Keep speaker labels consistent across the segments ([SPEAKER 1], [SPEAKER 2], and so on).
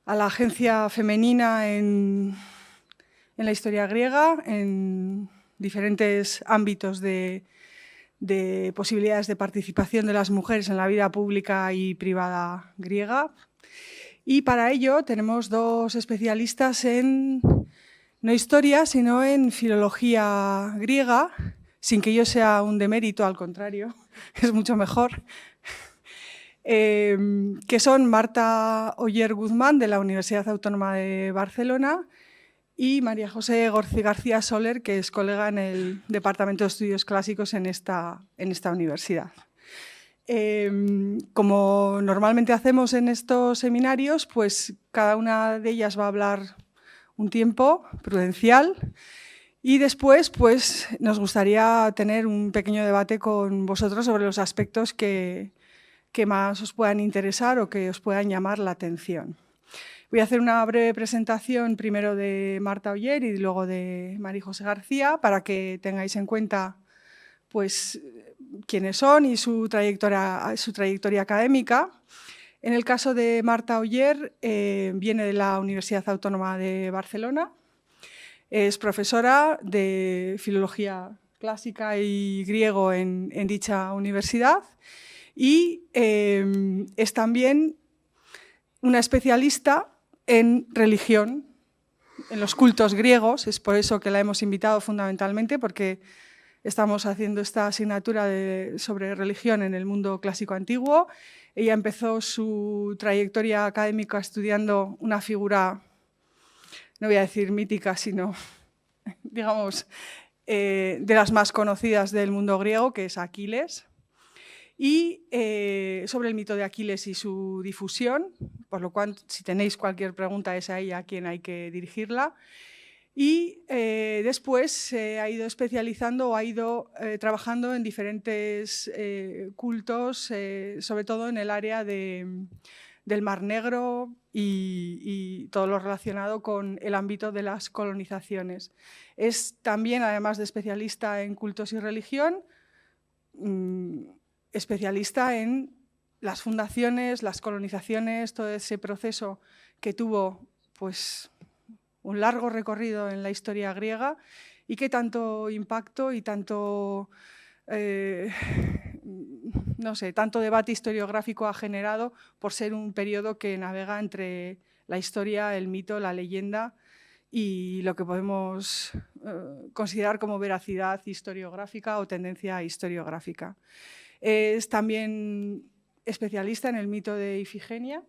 [SPEAKER 1] a la agencia femenina en la historia griega, en diferentes ámbitos de posibilidades de participación de las mujeres en la vida pública y privada griega. Y para ello tenemos dos especialistas en no historia, sino en filología griega, sin que ello sea un demérito, al contrario, es mucho mejor, que son Marta Oller Guzmán, de la Universidad Autónoma de Barcelona, y María José García Soler, que es colega en el Departamento de Estudios Clásicos en esta universidad. Como normalmente hacemos en estos seminarios, pues cada una de ellas va a hablar un tiempo prudencial y después pues, nos gustaría tener un pequeño debate con vosotros sobre los aspectos que más os puedan interesar o que os puedan llamar la atención. Voy a hacer una breve presentación primero de Marta Oller y luego de María José García para que tengáis en cuenta pues, quiénes son y su trayectoria académica. En el caso de Marta Oller, viene de la Universidad Autónoma de Barcelona, es profesora de filología clásica y griego en dicha universidad y es también una especialista en religión, en los cultos griegos. Es por eso que la hemos invitado fundamentalmente, porque estamos haciendo esta asignatura sobre religión en el mundo clásico antiguo. Ella empezó su trayectoria académica estudiando una figura, no voy a decir mítica, sino, digamos, de las más conocidas del mundo griego, que es Aquiles. Y sobre el mito de Aquiles y su difusión, por lo cual, si tenéis cualquier pregunta, es a ella a quien hay que dirigirla. Y después se ha ido especializando o ha ido trabajando en diferentes cultos, sobre todo en el área del Mar Negro y todo lo relacionado con el ámbito de las colonizaciones. Es también, además de especialista en cultos y religión, especialista en las fundaciones, las colonizaciones, todo ese proceso que tuvo pues, un largo recorrido en la historia griega y que tanto impacto y tanto, no sé, tanto debate historiográfico ha generado por ser un periodo que navega entre la historia, el mito, la leyenda y lo que podemos considerar como veracidad historiográfica o tendencia historiográfica. Es también especialista en el mito de Ifigenia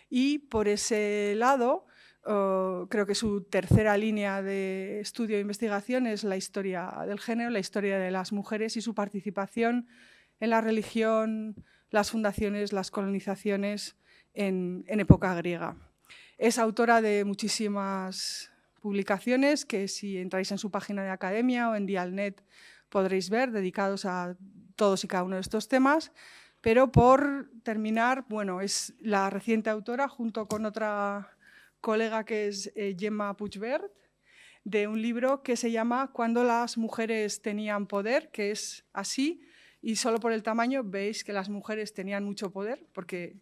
[SPEAKER 1] y por ese lado creo que su tercera línea de estudio e investigación es la historia del género, la historia de las mujeres y su participación en la religión, las fundaciones, las colonizaciones en época griega. Es autora de muchísimas publicaciones que si entráis en su página de academia o en Dialnet podréis ver, dedicados a todos y cada uno de estos temas. Pero por terminar, bueno, es la reciente autora, junto con otra colega que es Gemma Puigvert, de un libro que se llama Cuando las mujeres tenían poder, que es así, y solo por el tamaño veis que las mujeres tenían mucho poder, porque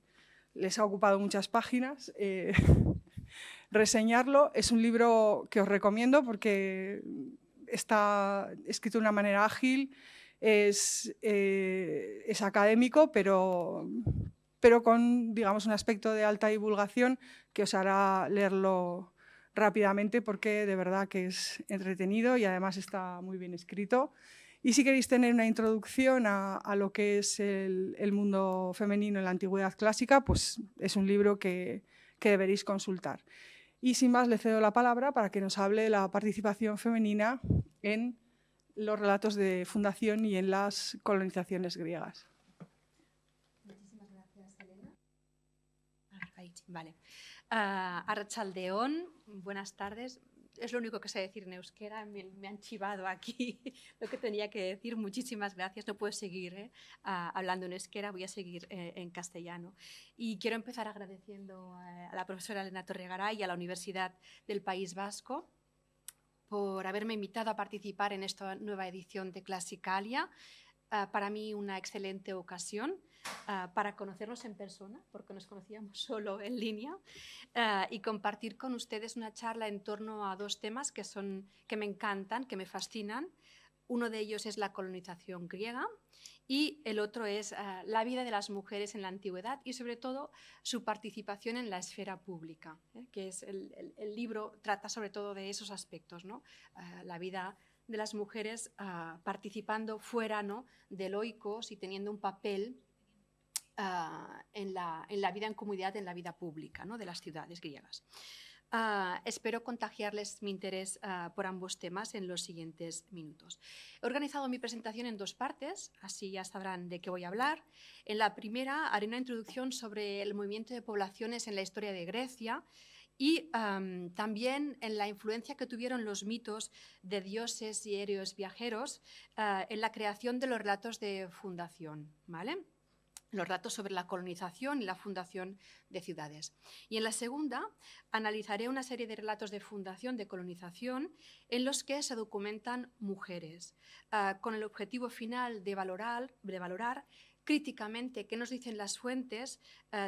[SPEAKER 1] les ha ocupado muchas páginas. Reseñarlo es un libro que os recomiendo porque está escrito de una manera ágil, es académico, pero con, digamos, un aspecto de alta divulgación que os hará leerlo rápidamente porque de verdad que es entretenido y además está muy bien escrito. Y si queréis tener una introducción a lo que es el mundo femenino en la antigüedad clásica, pues es un libro que deberéis consultar. Y sin más, le cedo la palabra para que nos hable de la participación femenina en los relatos de fundación y en las colonizaciones griegas.
[SPEAKER 2] Muchísimas gracias, Elena. Vale. Arratsaldeon, buenas tardes. Es lo único que sé decir en euskera, me han chivado aquí lo que tenía que decir. Muchísimas gracias, no puedo seguir hablando en euskera, voy a seguir en castellano. Y quiero empezar agradeciendo a la profesora Elena Torregaray y a la Universidad del País Vasco por haberme invitado a participar en esta nueva edición de Classicalia. para mí una excelente ocasión para conocernos en persona, porque nos conocíamos solo en línea, y compartir con ustedes una charla en torno a dos temas que me encantan, que me fascinan. Uno de ellos es la colonización griega y el otro es la vida de las mujeres en la antigüedad y sobre todo su participación en la esfera pública, que es el libro trata sobre todo de esos aspectos, ¿no? La vida de las mujeres participando fuera, ¿no?, del oikos y teniendo un papel en la vida en comunidad, en la vida pública, ¿no?, de las ciudades griegas. Espero contagiarles mi interés por ambos temas en los siguientes minutos. He organizado mi presentación en dos partes, así ya sabrán de qué voy a hablar. En la primera haré una introducción sobre el movimiento de poblaciones en la historia de Grecia y también en la influencia que tuvieron los mitos de dioses y héroes viajeros en la creación de los relatos de fundación, ¿vale? Los relatos sobre la colonización y la fundación de ciudades. Y en la segunda analizaré una serie de relatos de fundación, de colonización, en los que se documentan mujeres, con el objetivo final de valorar críticamente qué nos dicen las fuentes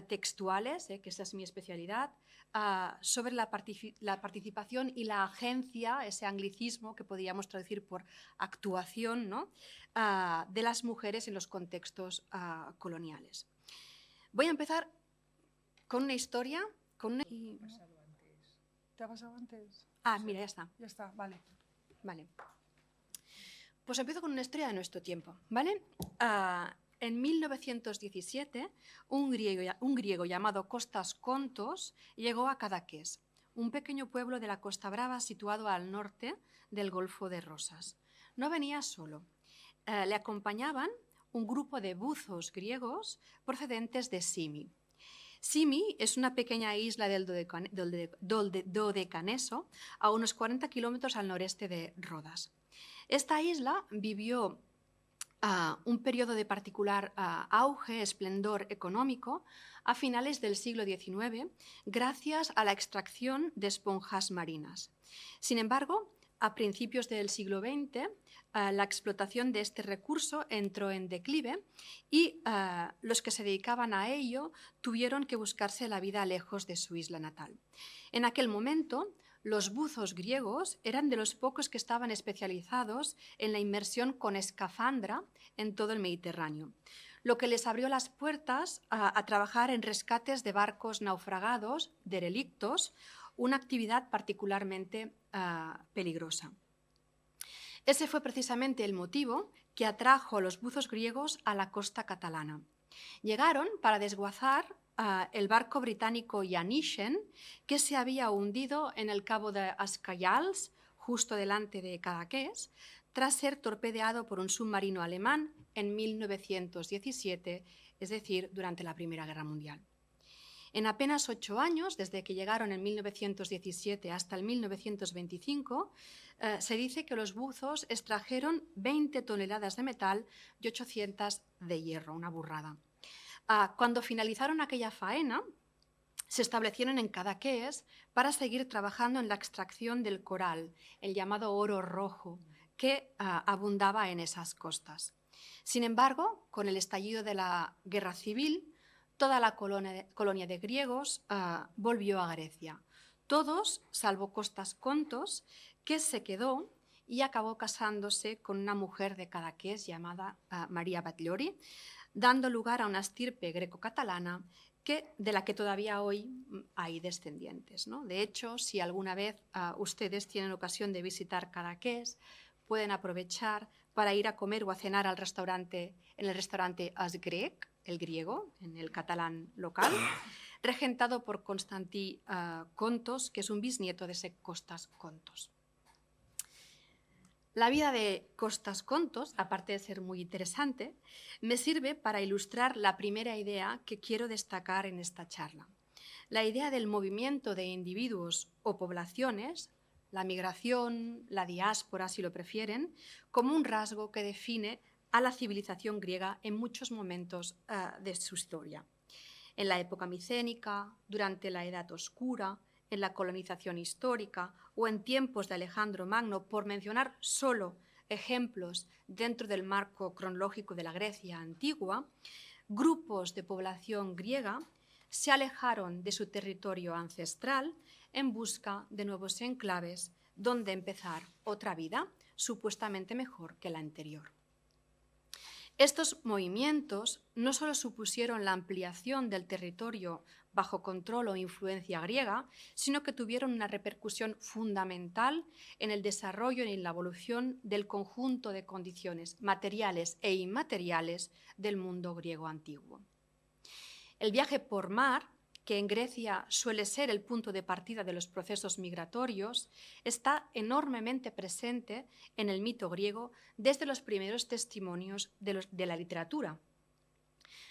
[SPEAKER 2] textuales, que esa es mi especialidad, sobre la participación y la agencia, ese anglicismo que podríamos traducir por actuación, ¿no?, de las mujeres en los contextos coloniales. Voy a empezar con una historia.
[SPEAKER 1] ¿Te ha pasado antes?
[SPEAKER 2] Mira, ya está.
[SPEAKER 1] Ya está, vale.
[SPEAKER 2] Vale. Pues empiezo con una historia de nuestro tiempo, ¿vale? En 1917, un griego llamado Kostas Kontos llegó a Cadaqués, un pequeño pueblo de la Costa Brava situado al norte del Golfo de Rosas. No venía solo. Le acompañaban un grupo de buzos griegos procedentes de Simi. Simi es una pequeña isla del Dodecaneso, a unos 40 kilómetros al noreste de Rodas. Esta isla vivió un periodo de particular auge, esplendor económico a finales del siglo XIX, gracias a la extracción de esponjas marinas. Sin embargo, a principios del siglo XX, la explotación de este recurso entró en declive y los que se dedicaban a ello tuvieron que buscarse la vida lejos de su isla natal. En aquel momento, los buzos griegos eran de los pocos que estaban especializados en la inmersión con escafandra en todo el Mediterráneo, lo que les abrió las puertas a trabajar en rescates de barcos naufragados, derelictos, una actividad particularmente peligrosa. Ese fue precisamente el motivo que atrajo a los buzos griegos a la costa catalana. Llegaron para desguazar el barco británico Yanishen, que se había hundido en el cabo de Ascayals, justo delante de Cadaqués, tras ser torpedeado por un submarino alemán en 1917, es decir, durante la Primera Guerra Mundial. En apenas 8 años, desde que llegaron en 1917 hasta el 1925, se dice que los buzos extrajeron 20 toneladas de metal y 800 de hierro, una burrada. Cuando finalizaron aquella faena, se establecieron en Cadaqués para seguir trabajando en la extracción del coral, el llamado oro rojo, que abundaba en esas costas. Sin embargo, con el estallido de la Guerra Civil, toda la colonia de griegos volvió a Grecia. Todos, salvo Kostas Kontos, que se quedó y acabó casándose con una mujer de Cadaqués llamada María Batllori, dando lugar a una estirpe greco-catalana de la que todavía hoy hay descendientes, ¿no? De hecho, si alguna vez ustedes tienen ocasión de visitar Cadaqués, pueden aprovechar para ir a comer o a cenar en el restaurante As Grec, el griego, en el catalán local, regentado por Constantí Kontos, que es un bisnieto de ese Kostas Kontos. La vida de Kostas Kontos, aparte de ser muy interesante, me sirve para ilustrar la primera idea que quiero destacar en esta charla. La idea del movimiento de individuos o poblaciones, la migración, la diáspora, si lo prefieren, como un rasgo que define a la civilización griega en muchos momentos de su historia. En la época micénica, durante la Edad Oscura, en la colonización histórica o en tiempos de Alejandro Magno, por mencionar solo ejemplos dentro del marco cronológico de la Grecia antigua, grupos de población griega se alejaron de su territorio ancestral en busca de nuevos enclaves donde empezar otra vida supuestamente mejor que la anterior. Estos movimientos no solo supusieron la ampliación del territorio bajo control o influencia griega, sino que tuvieron una repercusión fundamental en el desarrollo y en la evolución del conjunto de condiciones materiales e inmateriales del mundo griego antiguo. El viaje por mar, que en Grecia suele ser el punto de partida de los procesos migratorios, está enormemente presente en el mito griego desde los primeros testimonios de la literatura.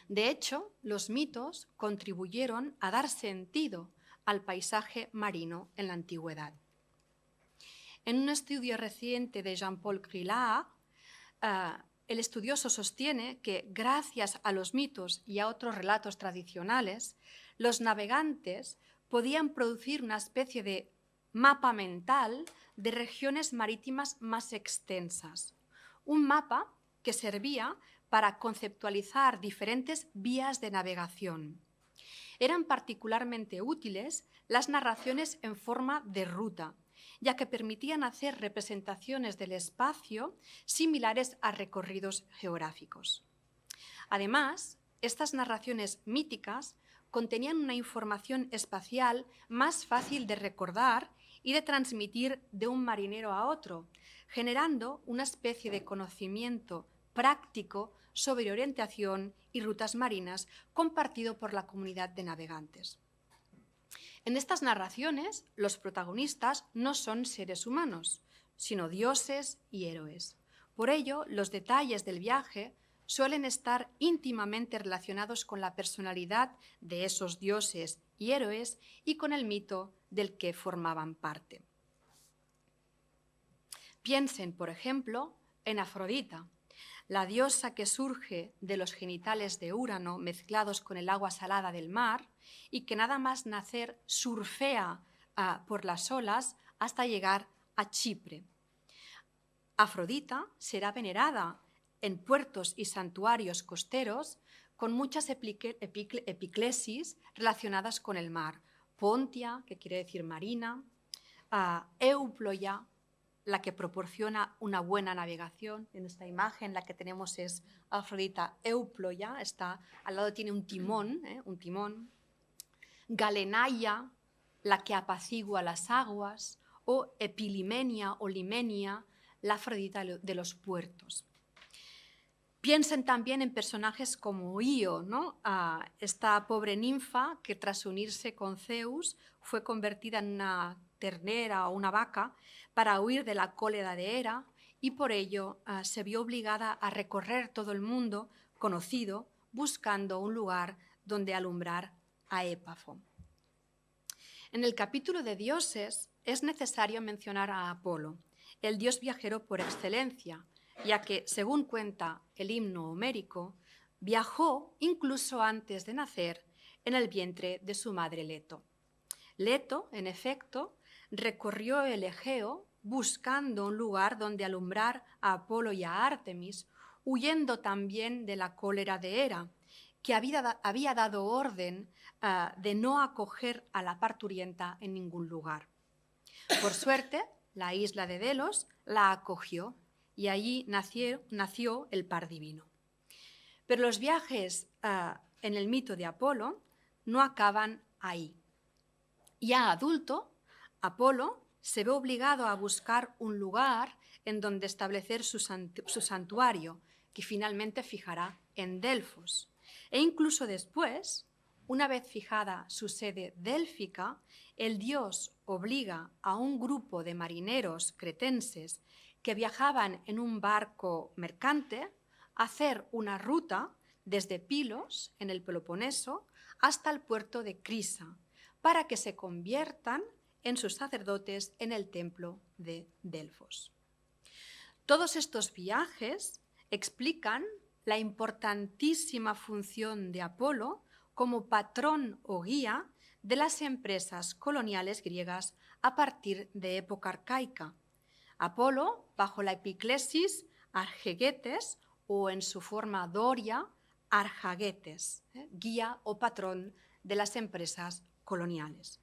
[SPEAKER 2] De hecho, los mitos contribuyeron a dar sentido al paisaje marino en la antigüedad. En un estudio reciente de Jean-Paul Grillat, el estudioso sostiene que, gracias a los mitos y a otros relatos tradicionales, los navegantes podían producir una especie de mapa mental de regiones marítimas más extensas. Un mapa que servía para conceptualizar diferentes vías de navegación. Eran particularmente útiles las narraciones en forma de ruta, ya que permitían hacer representaciones del espacio similares a recorridos geográficos. Además, estas narraciones míticas contenían una información espacial más fácil de recordar y de transmitir de un marinero a otro, generando una especie de conocimiento práctico sobre orientación y rutas marinas compartido por la comunidad de navegantes. En estas narraciones, los protagonistas no son seres humanos, sino dioses y héroes. Por ello, los detalles del viaje suelen estar íntimamente relacionados con la personalidad de esos dioses y héroes y con el mito del que formaban parte. Piensen, por ejemplo, en Afrodita, la diosa que surge de los genitales de Urano mezclados con el agua salada del mar y que nada más nacer surfea por las olas hasta llegar a Chipre. Afrodita será venerada en puertos y santuarios costeros con muchas epiclesis relacionadas con el mar. Pontia, que quiere decir marina, Euploia, la que proporciona una buena navegación. En esta imagen la que tenemos es Afrodita Euploia, está, al lado tiene un timón. Galenaia, la que apacigua las aguas, o Epilimenia o Limenia, la Afrodita de los puertos. Piensen también en personajes como Io, ¿no? Esta pobre ninfa que tras unirse con Zeus fue convertida en una ternera o una vaca para huir de la cólera de Hera y por ello se vio obligada a recorrer todo el mundo conocido buscando un lugar donde alumbrar a Épafo. En el capítulo de dioses es necesario mencionar a Apolo, el dios viajero por excelencia, ya que, según cuenta el himno homérico, viajó incluso antes de nacer en el vientre de su madre Leto. Leto, en efecto, recorrió el Egeo buscando un lugar donde alumbrar a Apolo y a Ártemis, huyendo también de la cólera de Hera, que había dado orden de no acoger a la parturienta en ningún lugar. Por suerte, la isla de Delos la acogió y allí nació el par divino. Pero los viajes en el mito de Apolo no acaban ahí. Ya adulto, Apolo se ve obligado a buscar un lugar en donde establecer su santuario, que finalmente fijará en Delfos. E incluso después, una vez fijada su sede délfica, el dios obliga a un grupo de marineros cretenses que viajaban en un barco mercante a hacer una ruta desde Pilos, en el Peloponeso, hasta el puerto de Crisa, para que se conviertan en sus sacerdotes en el templo de Delfos. Todos estos viajes explican la importantísima función de Apolo como patrón o guía de las empresas coloniales griegas a partir de época arcaica. Apolo, bajo la epiclesis Argegetes, o en su forma doria, Arjagetes, guía o patrón de las empresas coloniales.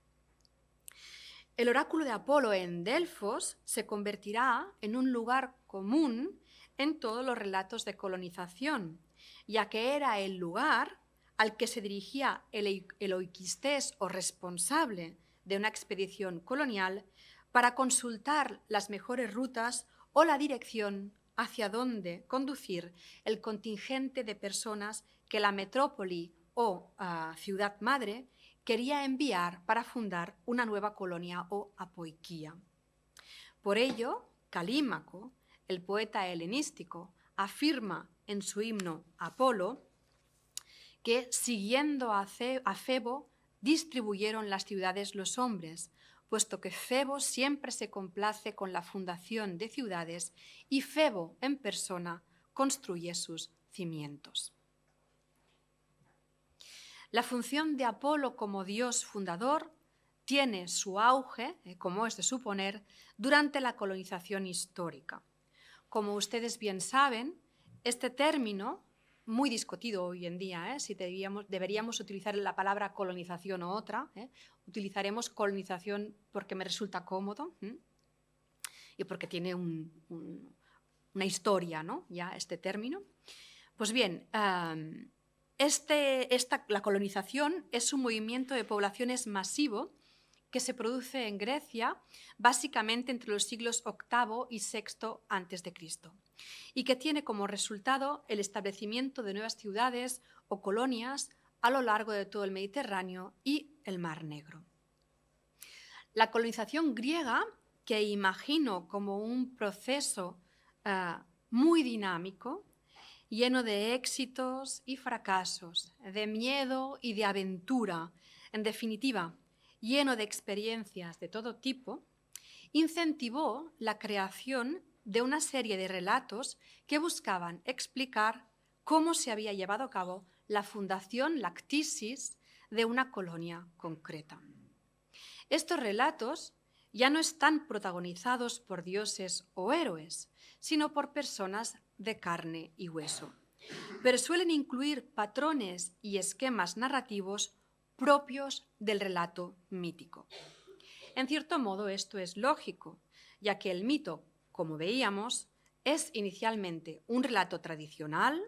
[SPEAKER 2] El oráculo de Apolo en Delfos se convertirá en un lugar común en todos los relatos de colonización, ya que era el lugar al que se dirigía el oikistés o responsable de una expedición colonial para consultar las mejores rutas o la dirección hacia dónde conducir el contingente de personas que la metrópoli o ciudad madre quería enviar para fundar una nueva colonia o apoiquía. Por ello, Calímaco, el poeta helenístico, afirma en su himno Apolo que, siguiendo a Febo, distribuyeron las ciudades los hombres, puesto que Febo siempre se complace con la fundación de ciudades y Febo en persona construye sus cimientos. La función de Apolo como dios fundador tiene su auge, como es de suponer, durante la colonización histórica. Como ustedes bien saben, este término, muy discutido hoy en día, si deberíamos utilizar la palabra colonización o otra, utilizaremos colonización porque me resulta cómodo y porque tiene una historia, ¿no? Ya este término. Pues bien, la colonización es un movimiento de poblaciones masivo que se produce en Grecia básicamente entre los siglos VIII y VI a.C. y que tiene como resultado el establecimiento de nuevas ciudades o colonias a lo largo de todo el Mediterráneo y el Mar Negro. La colonización griega, que imagino como un proceso muy dinámico, lleno de éxitos y fracasos, de miedo y de aventura, en definitiva, lleno de experiencias de todo tipo, incentivó la creación de una serie de relatos que buscaban explicar cómo se había llevado a cabo la fundación, la ctisis, de una colonia concreta. Estos relatos ya no están protagonizados por dioses o héroes, sino por personas de carne y hueso, pero suelen incluir patrones y esquemas narrativos propios del relato mítico. En cierto modo, esto es lógico, ya que el mito, como veíamos, es inicialmente un relato tradicional,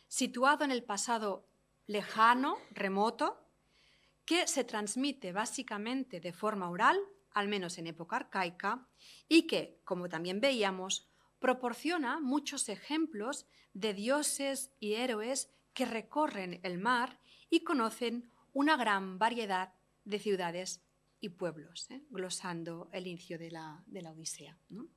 [SPEAKER 2] situado en el pasado lejano, remoto, que se transmite básicamente de forma oral, al menos en época arcaica, y que, como también veíamos, proporciona muchos ejemplos de dioses y héroes que recorren el mar y conocen una gran variedad de ciudades y pueblos, glosando el inicio de la Odisea, ¿no?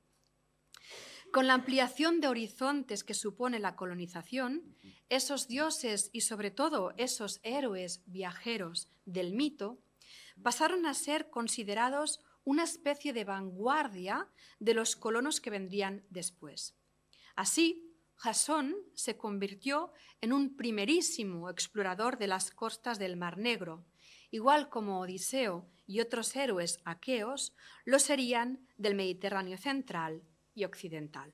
[SPEAKER 2] Con la ampliación de horizontes que supone la colonización, esos dioses y sobre todo esos héroes viajeros del mito pasaron a ser considerados una especie de vanguardia de los colonos que vendrían después. Así, Jasón se convirtió en un primerísimo explorador de las costas del Mar Negro, igual como Odiseo y otros héroes aqueos lo serían del Mediterráneo central y occidental.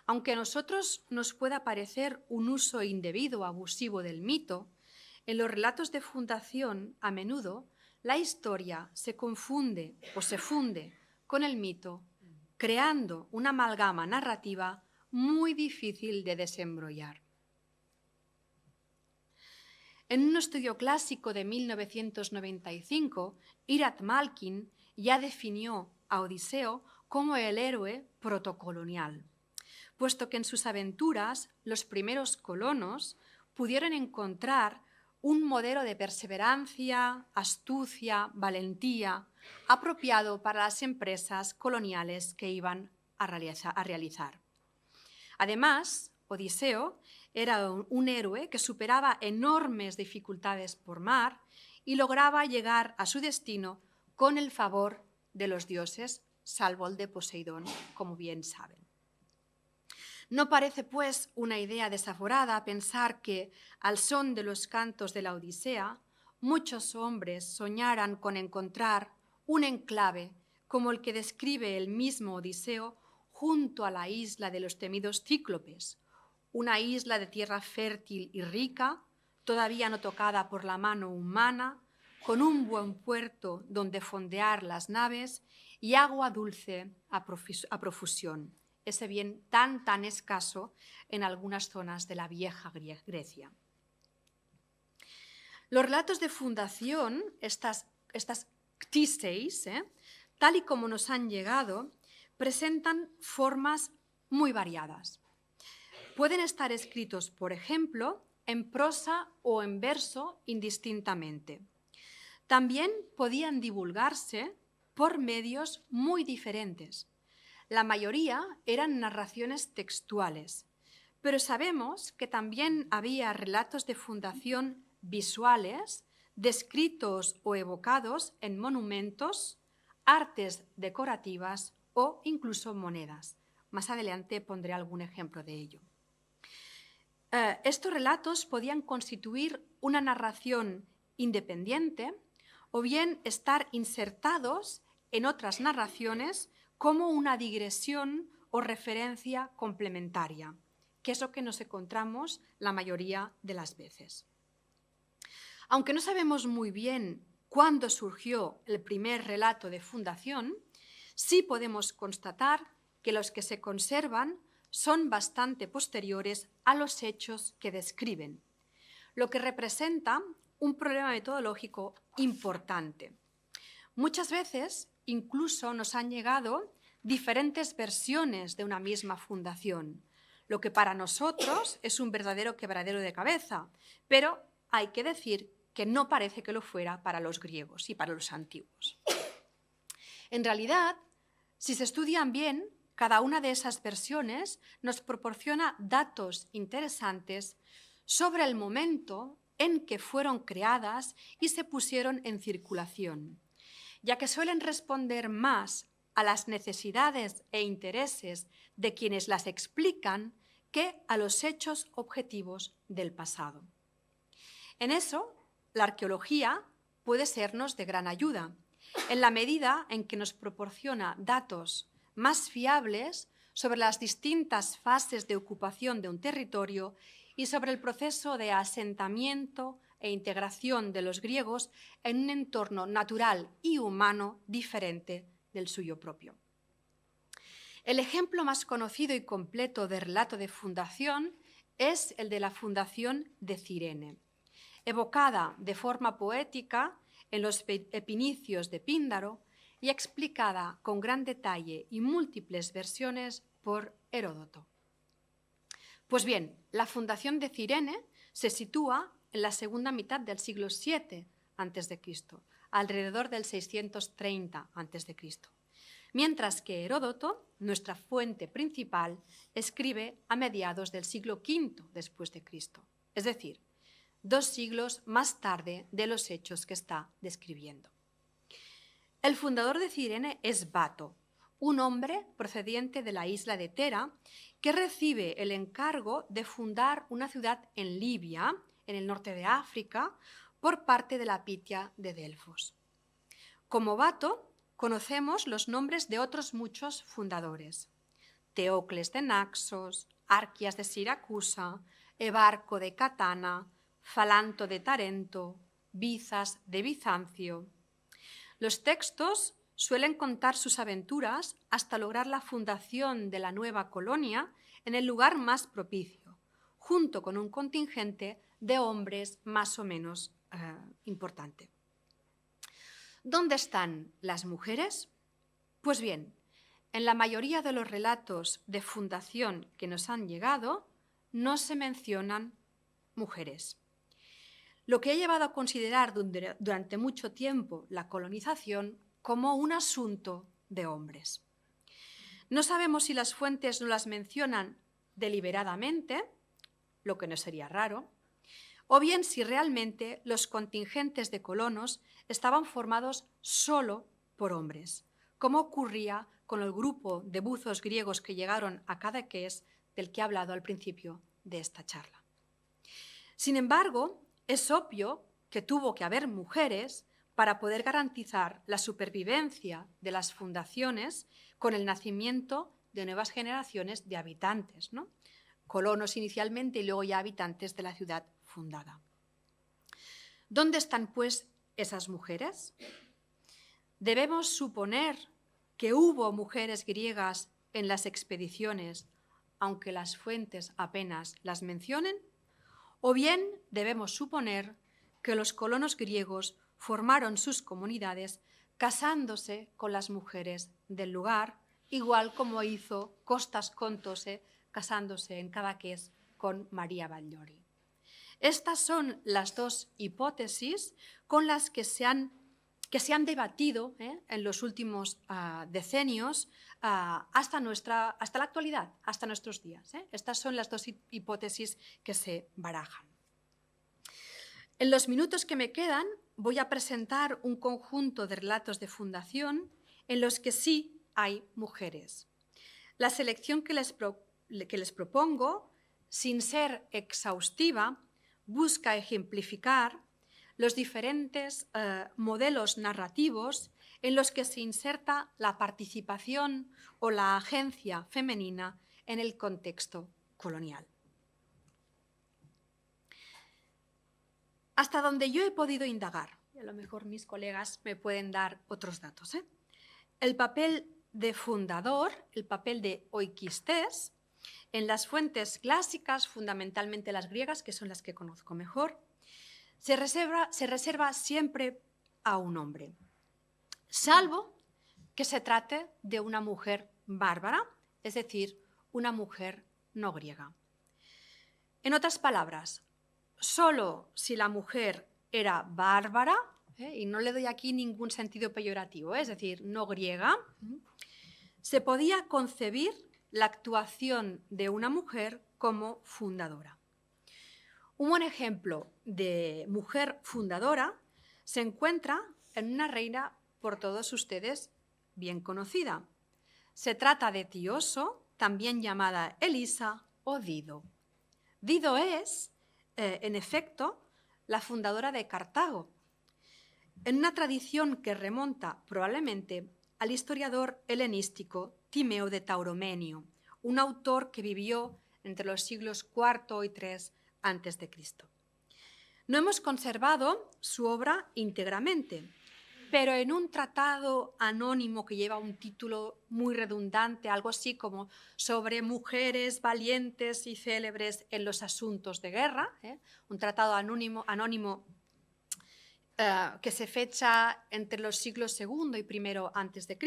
[SPEAKER 2] Aunque a nosotros nos pueda parecer un uso indebido o abusivo del mito, en los relatos de fundación, a menudo, la historia se confunde o se funde con el mito, creando una amalgama narrativa muy difícil de desembrollar. En un estudio clásico de 1995, Irat Malkin ya definió a Odiseo como el héroe protocolonial, puesto que en sus aventuras los primeros colonos pudieron encontrar un modelo de perseverancia, astucia, valentía, apropiado para las empresas coloniales que iban a realizar. Además, Odiseo era un héroe que superaba enormes dificultades por mar y lograba llegar a su destino con el favor de los dioses, salvo el de Poseidón, como bien saben. No parece, pues, una idea desaforada pensar que, al son de los cantos de la Odisea, muchos hombres soñaran con encontrar un enclave como el que describe el mismo Odiseo junto a la isla de los temidos cíclopes, una isla de tierra fértil y rica, todavía no tocada por la mano humana, con un buen puerto donde fondear las naves y agua dulce a profusión, ese bien tan escaso en algunas zonas de la vieja Grecia. Los relatos de fundación, estas ctiseis, tal y como nos han llegado, presentan formas muy variadas. Pueden estar escritos, por ejemplo, en prosa o en verso indistintamente. También podían divulgarse por medios muy diferentes. La mayoría eran narraciones textuales, pero sabemos que también había relatos de fundación visuales, descritos o evocados en monumentos, artes decorativas o incluso monedas. Más adelante pondré algún ejemplo de ello. Estos relatos podían constituir una narración independiente o bien estar insertados en otras narraciones como una digresión o referencia complementaria, que es lo que nos encontramos la mayoría de las veces. Aunque no sabemos muy bien cuándo surgió el primer relato de fundación, sí podemos constatar que los que se conservan son bastante posteriores a los hechos que describen, lo que representa un problema metodológico importante. Muchas veces incluso nos han llegado diferentes versiones de una misma fundación, lo que para nosotros es un verdadero quebradero de cabeza, pero hay que decir que no parece que lo fuera para los griegos y para los antiguos. En realidad, si se estudian bien, cada una de esas versiones nos proporciona datos interesantes sobre el momento en que fueron creadas y se pusieron en circulación, ya que suelen responder más a las necesidades e intereses de quienes las explican que a los hechos objetivos del pasado. En eso, la arqueología puede sernos de gran ayuda, en la medida en que nos proporciona datos más fiables sobre las distintas fases de ocupación de un territorio y sobre el proceso de asentamiento e integración de los griegos en un entorno natural y humano diferente del suyo propio. El ejemplo más conocido y completo de relato de fundación es el de la fundación de Cirene, evocada de forma poética en los epinicios de Píndaro y explicada con gran detalle y múltiples versiones por Heródoto. Pues bien, la fundación de Cirene se sitúa en la segunda mitad del siglo VII a.C., alrededor del 630 a.C., mientras que Heródoto, nuestra fuente principal, escribe a mediados del siglo V después de Cristo, es decir, 2 siglos más tarde de los hechos que está describiendo. El fundador de Cirene es Bato, un hombre procediente de la isla de Tera que recibe el encargo de fundar una ciudad en Libia, en el norte de África, por parte de la Pitia de Delfos. Como Bato, conocemos los nombres de otros muchos fundadores: Teocles de Naxos, Arquias de Siracusa, Ebarco de Catana, Falanto de Tarento, Bizas de Bizancio. Los textos suelen contar sus aventuras hasta lograr la fundación de la nueva colonia en el lugar más propicio, junto con un contingente de hombres más o menos importante. ¿Dónde están las mujeres? Pues bien, en la mayoría de los relatos de fundación que nos han llegado no se mencionan mujeres, lo que ha llevado a considerar durante mucho tiempo la colonización como un asunto de hombres. No sabemos si las fuentes no las mencionan deliberadamente, lo que no sería raro, o bien si realmente los contingentes de colonos estaban formados solo por hombres, como ocurría con el grupo de buzos griegos que llegaron a Cadaqués, del que he hablado al principio de esta charla. Sin embargo, es obvio que tuvo que haber mujeres para poder garantizar la supervivencia de las fundaciones con el nacimiento de nuevas generaciones de habitantes, ¿no? Colonos inicialmente y luego ya habitantes de la ciudad fundada. ¿Dónde están, pues, esas mujeres? Debemos suponer que hubo mujeres griegas en las expediciones, aunque las fuentes apenas las mencionen, o bien debemos suponer que los colonos griegos formaron sus comunidades casándose con las mujeres del lugar, igual como hizo Costas Contose casándose en Cadaqués con María Batllori. Estas son las dos hipótesis con las que se han debatido en los últimos decenios hasta la actualidad, hasta nuestros días. Estas son las dos hipótesis que se barajan. En los minutos que me quedan voy a presentar un conjunto de relatos de fundación en los que sí hay mujeres. La selección que les propongo, sin ser exhaustiva, busca ejemplificar los diferentes modelos narrativos en los que se inserta la participación o la agencia femenina en el contexto colonial. Hasta donde yo he podido indagar, y a lo mejor mis colegas me pueden dar otros datos, el papel de fundador, el papel de oikistés, en las fuentes clásicas, fundamentalmente las griegas, que son las que conozco mejor, se reserva siempre a un hombre, salvo que se trate de una mujer bárbara, es decir, una mujer no griega. En otras palabras, solo si la mujer era bárbara, y no le doy aquí ningún sentido peyorativo, es decir, no griega, se podía concebir la actuación de una mujer como fundadora. Un buen ejemplo de mujer fundadora se encuentra en una reina por todos ustedes bien conocida. Se trata de Tioso, también llamada Elisa o Dido. Dido es, en efecto, la fundadora de Cartago, en una tradición que remonta probablemente al historiador helenístico Timeo de Tauromenio, un autor que vivió entre los siglos IV y III a.C. No hemos conservado su obra íntegramente, pero en un tratado anónimo que lleva un título muy redundante, algo así como sobre mujeres valientes y célebres en los asuntos de guerra, un tratado anónimo que se fecha entre los siglos II y I a.C.,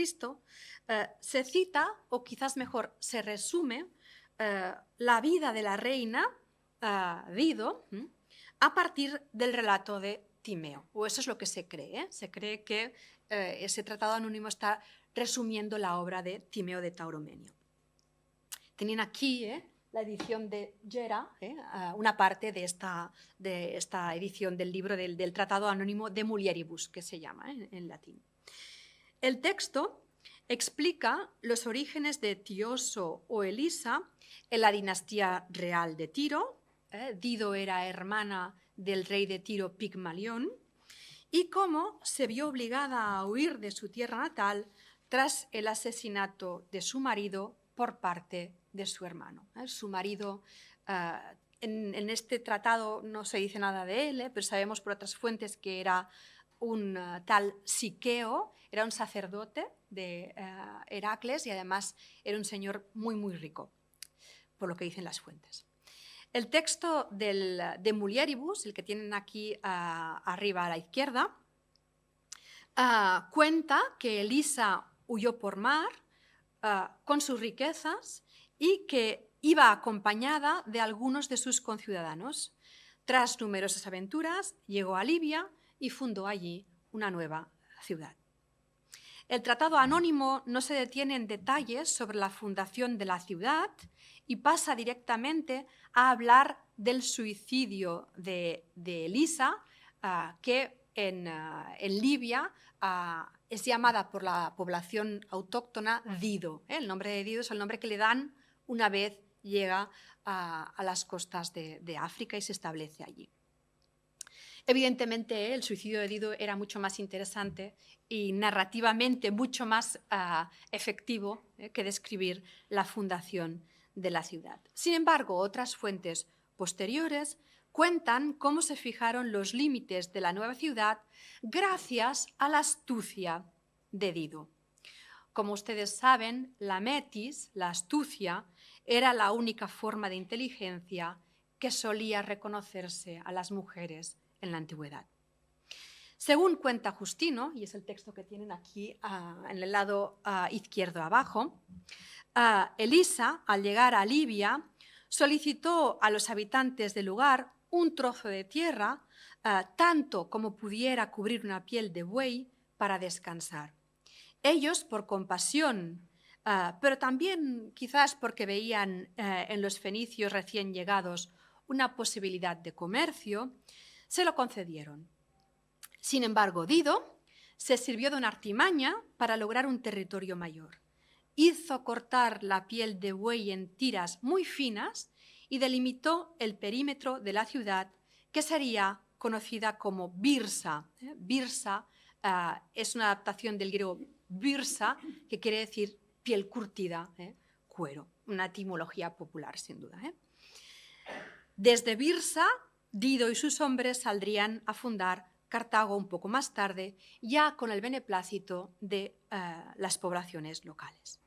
[SPEAKER 2] se cita, o quizás mejor se resume, la vida de la reina Dido a partir del relato de Timeo, o eso es lo que se cree. Se cree que ese tratado anónimo está resumiendo la obra de Timeo de Tauromenio. Tienen aquí la edición de Gera, una parte de esta edición del libro del Tratado Anónimo de Mulieribus, que se llama en latín. El texto explica los orígenes de Tioso o Elisa en la dinastía real de Tiro. Dido era hermana del rey de Tiro Pigmalión, y cómo se vio obligada a huir de su tierra natal tras el asesinato de su marido por parte de su hermano. Su marido, en este tratado no se dice nada de él, pero sabemos por otras fuentes que era un tal Siqueo, era un sacerdote de Heracles y además era un señor muy, muy rico, por lo que dicen las fuentes. El texto de Mulieribus, el que tienen aquí arriba a la izquierda, cuenta que Elisa huyó por mar con sus riquezas y que iba acompañada de algunos de sus conciudadanos. Tras numerosas aventuras, llegó a Libia y fundó allí una nueva ciudad. El tratado anónimo no se detiene en detalles sobre la fundación de la ciudad y pasa directamente a hablar del suicidio de Elisa, que en Libia es llamada por la población autóctona Dido. El nombre de Dido es el nombre que le dan una vez llega a las costas de África y se establece allí. Evidentemente, el suicidio de Dido era mucho más interesante y narrativamente mucho más efectivo que describir la fundación de la ciudad. Sin embargo, otras fuentes posteriores cuentan cómo se fijaron los límites de la nueva ciudad gracias a la astucia de Dido. Como ustedes saben, la metis, la astucia, era la única forma de inteligencia que solía reconocerse a las mujeres en la antigüedad. Según cuenta Justino, y es el texto que tienen aquí en el lado izquierdo abajo, Elisa, al llegar a Libia, solicitó a los habitantes del lugar un trozo de tierra, tanto como pudiera cubrir una piel de buey, para descansar. Ellos, por compasión, pero también quizás porque veían en los fenicios recién llegados una posibilidad de comercio, se lo concedieron. Sin embargo, Dido se sirvió de una artimaña para lograr un territorio mayor. Hizo cortar la piel de buey en tiras muy finas y delimitó el perímetro de la ciudad, que sería conocida como Byrsa. Byrsa es una adaptación del griego byrsa, que quiere decir piel curtida, cuero, una etimología popular sin duda. Desde Byrsa, Dido y sus hombres saldrían a fundar Cartago un poco más tarde, ya con el beneplácito de las poblaciones locales.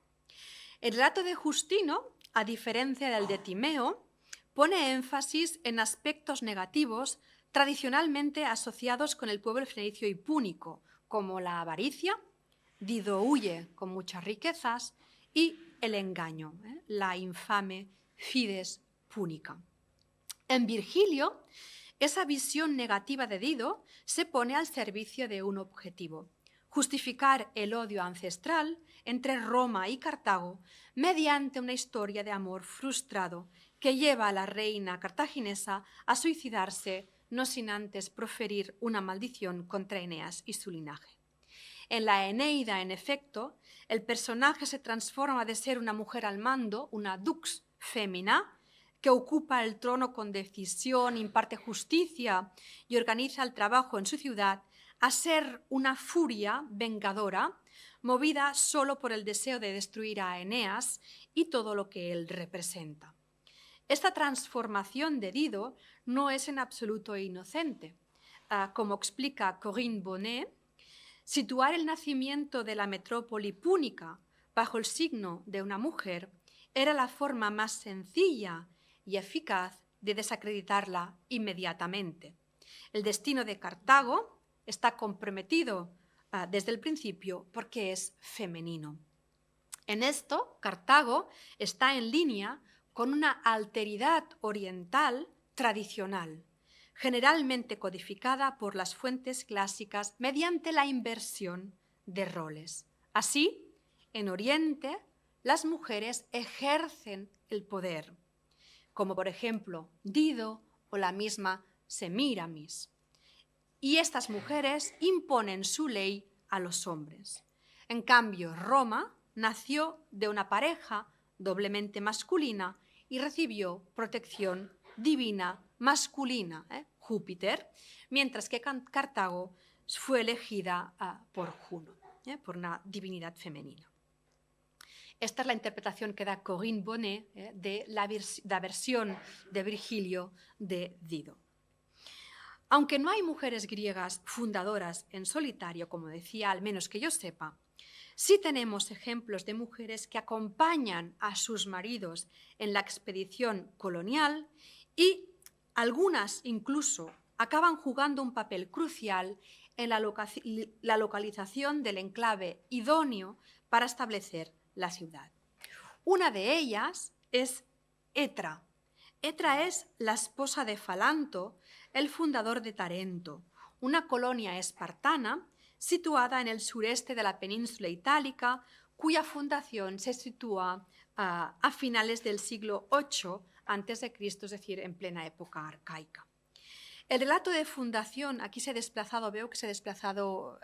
[SPEAKER 2] El relato de Justino, a diferencia del de Timeo, pone énfasis en aspectos negativos tradicionalmente asociados con el pueblo fenicio y púnico, como la avaricia. Dido huye con muchas riquezas, y el engaño, la infame fides púnica. En Virgilio, esa visión negativa de Dido se pone al servicio de un objetivo: justificar el odio ancestral entre Roma y Cartago mediante una historia de amor frustrado que lleva a la reina cartaginesa a suicidarse, no sin antes proferir una maldición contra Eneas y su linaje. En la Eneida, en efecto, el personaje se transforma de ser una mujer al mando, una dux femina, que ocupa el trono con decisión, imparte justicia y organiza el trabajo en su ciudad, a ser una furia vengadora, movida solo por el deseo de destruir a Eneas y todo lo que él representa. Esta transformación de Dido no es en absoluto inocente. Como explica Corinne Bonnet, situar el nacimiento de la metrópoli púnica bajo el signo de una mujer era la forma más sencilla y eficaz de desacreditarla inmediatamente. El destino de Cartago está comprometido desde el principio porque es femenino. En esto, Cartago está en línea con una alteridad oriental tradicional, generalmente codificada por las fuentes clásicas mediante la inversión de roles. Así, en Oriente, las mujeres ejercen el poder, como por ejemplo Dido o la misma Semíramis. Y estas mujeres imponen su ley a los hombres. En cambio, Roma nació de una pareja doblemente masculina y recibió protección divina masculina, Júpiter, mientras que Cartago fue elegida por Juno, por una divinidad femenina. Esta es la interpretación que da Corinne Bonnet de la versión de Virgilio de Dido. Aunque no hay mujeres griegas fundadoras en solitario, como decía, al menos que yo sepa, sí tenemos ejemplos de mujeres que acompañan a sus maridos en la expedición colonial y algunas incluso acaban jugando un papel crucial en la localización del enclave idóneo para establecer la ciudad. Una de ellas es Etra. Etra es la esposa de Falanto, el fundador de Tarento, una colonia espartana situada en el sureste de la península itálica, cuya fundación se sitúa a finales del siglo VIII a.C., es decir, en plena época arcaica. El relato de fundación, aquí se ha desplazado, veo que se ha desplazado,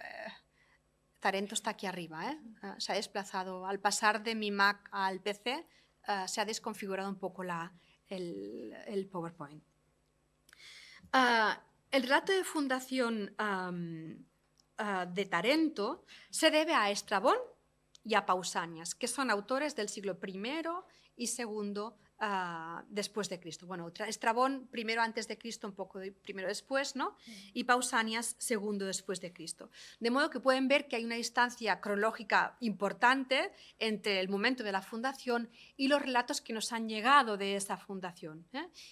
[SPEAKER 2] Tarento está aquí arriba, se ha desplazado, al pasar de mi Mac al PC, se ha desconfigurado un poco el PowerPoint. El relato de fundación de Tarento se debe a Estrabón y a Pausanias, que son autores del siglo I y II después de Cristo. Bueno, Estrabón primero antes de Cristo, un poco primero después, ¿no? Y Pausanias segundo después de Cristo. De modo que pueden ver que hay una distancia cronológica importante entre el momento de la fundación y los relatos que nos han llegado de esa fundación.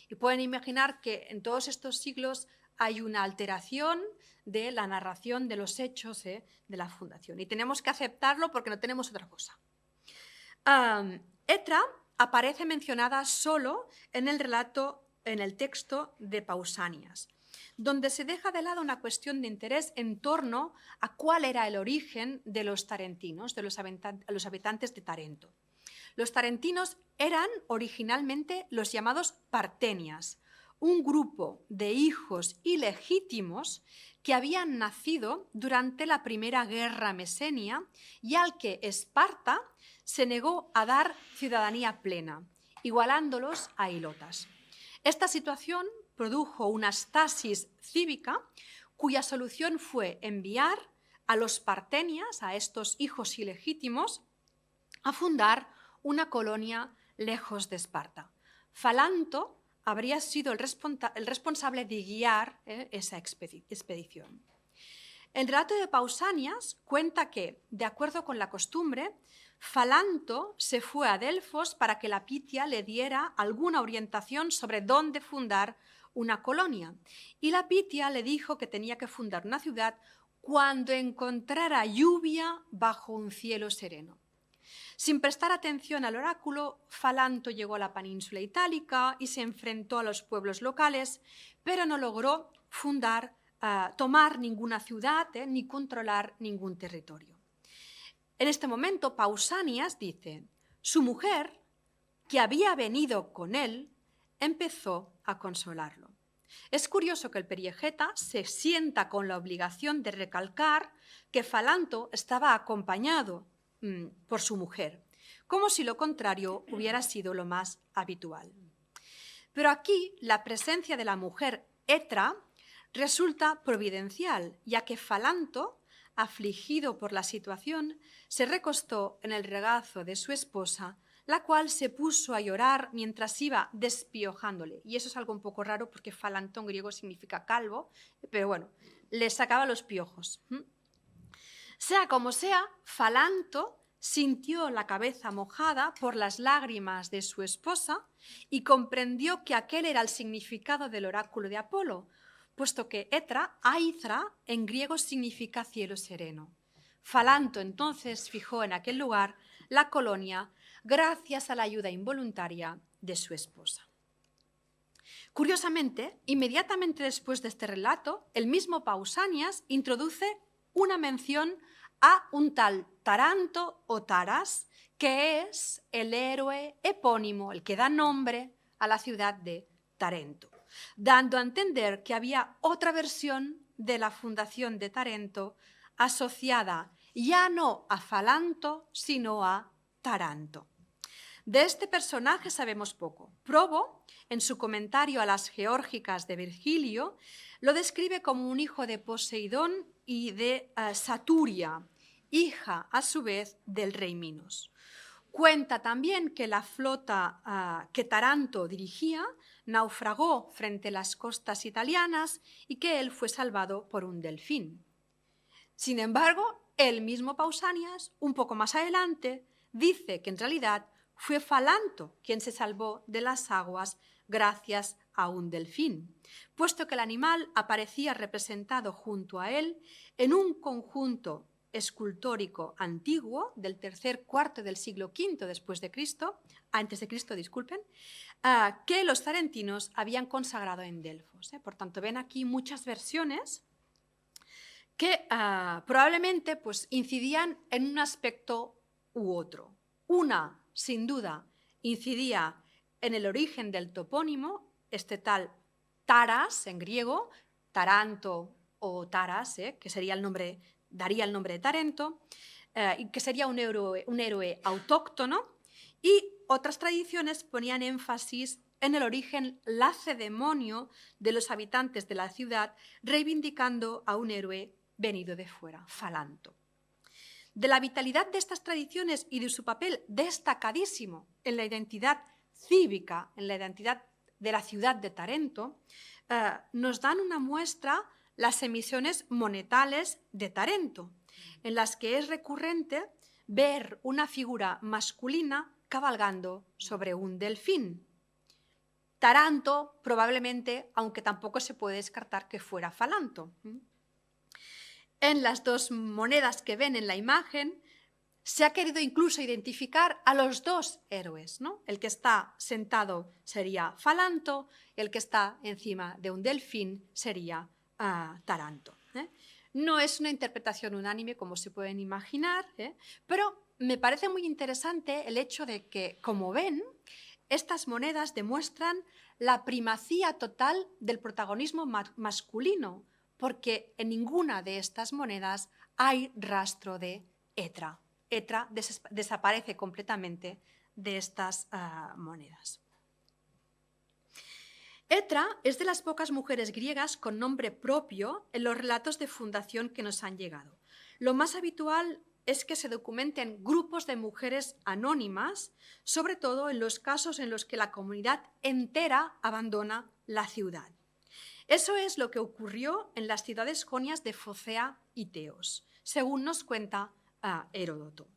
[SPEAKER 2] Y pueden imaginar que en todos estos siglos hay una alteración de la narración de los hechos de la fundación. Y tenemos que aceptarlo porque no tenemos otra cosa. Etra aparece mencionada solo en el relato, en el texto de Pausanias, donde se deja de lado una cuestión de interés en torno a cuál era el origen de los tarentinos, de los habitantes de Tarento. Los tarentinos eran originalmente los llamados partenias, un grupo de hijos ilegítimos que habían nacido durante la primera guerra mesenia y al que Esparta se negó a dar ciudadanía plena, igualándolos a hilotas. Esta situación produjo una stasis cívica cuya solución fue enviar a los partenias, a estos hijos ilegítimos, a fundar una colonia lejos de Esparta. Falanto habría sido el responsable de guiar esa expedición. El relato de Pausanias cuenta que, de acuerdo con la costumbre, Falanto se fue a Delfos para que la Pitia le diera alguna orientación sobre dónde fundar una colonia. Y la Pitia le dijo que tenía que fundar una ciudad cuando encontrara lluvia bajo un cielo sereno. Sin prestar atención al oráculo, Falanto llegó a la península itálica y se enfrentó a los pueblos locales, pero no logró tomar ninguna ciudad ni controlar ningún territorio. En este momento, Pausanias dice, su mujer, que había venido con él, empezó a consolarlo. Es curioso que el periegeta se sienta con la obligación de recalcar que Falanto estaba acompañado por su mujer, como si lo contrario hubiera sido lo más habitual. Pero aquí la presencia de la mujer Etra resulta providencial, ya que Falanto, afligido por la situación, se recostó en el regazo de su esposa, la cual se puso a llorar mientras iba despiojándole. Y eso es algo un poco raro porque Falanto en griego significa calvo, pero bueno, le sacaba los piojos. Sea como sea, Falanto sintió la cabeza mojada por las lágrimas de su esposa y comprendió que aquel era el significado del oráculo de Apolo, puesto que Aithra, en griego significa cielo sereno. Falanto entonces fijó en aquel lugar la colonia gracias a la ayuda involuntaria de su esposa. Curiosamente, inmediatamente después de este relato, el mismo Pausanias introduce una mención a un tal Taranto o Taras, que es el héroe epónimo, el que da nombre a la ciudad de Tarento, dando a entender que había otra versión de la fundación de Tarento asociada ya no a Falanto, sino a Taranto. De este personaje sabemos poco. Probo, en su comentario a las Geórgicas de Virgilio, lo describe como un hijo de Poseidón y de Saturia, hija a su vez del rey Minos. Cuenta también que la flota que Taranto dirigía naufragó frente a las costas italianas y que él fue salvado por un delfín. Sin embargo, el mismo Pausanias, un poco más adelante, dice que en realidad fue Falanto quien se salvó de las aguas gracias a un delfín, puesto que el animal aparecía representado junto a él en un conjunto escultórico antiguo del tercer cuarto del siglo V antes de Cristo, que los tarentinos habían consagrado en Delfos. Por tanto, ven aquí muchas versiones que probablemente pues, incidían en un aspecto u otro. Una, sin duda, incidía en el origen del topónimo, este tal Taras en griego, Taranto o Taras, que sería daría el nombre de Tarento, y que sería un héroe autóctono, y otras tradiciones ponían énfasis en el origen lacedemonio de los habitantes de la ciudad, reivindicando a un héroe venido de fuera, Falanto. De la vitalidad de estas tradiciones y de su papel destacadísimo en la identidad cívica, en la identidad de la ciudad de Tarento, nos dan una muestra las emisiones monetales de Tarento, en las que es recurrente ver una figura masculina cabalgando sobre un delfín. Taranto, probablemente, aunque tampoco se puede descartar que fuera Falanto. En las dos monedas que ven en la imagen se ha querido incluso identificar a los dos héroes, ¿no? El que está sentado sería Falanto, el que está encima de un delfín sería Taranto. No es una interpretación unánime, como se pueden imaginar, pero me parece muy interesante el hecho de que, como ven, estas monedas demuestran la primacía total del protagonismo masculino, porque en ninguna de estas monedas hay rastro de Etra. Etra desaparece completamente de estas monedas. Etra es de las pocas mujeres griegas con nombre propio en los relatos de fundación que nos han llegado. Lo más habitual es que se documenten grupos de mujeres anónimas, sobre todo en los casos en los que la comunidad entera abandona la ciudad. Eso es lo que ocurrió en las ciudades jonias de Focea y Teos, según nos cuenta Heródoto.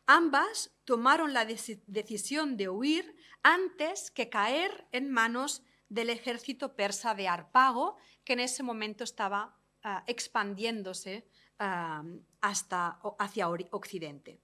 [SPEAKER 2] Ambas tomaron la decisión de huir antes que caer en manos del ejército persa de Harpago, que en ese momento estaba expandiéndose hacia Occidente.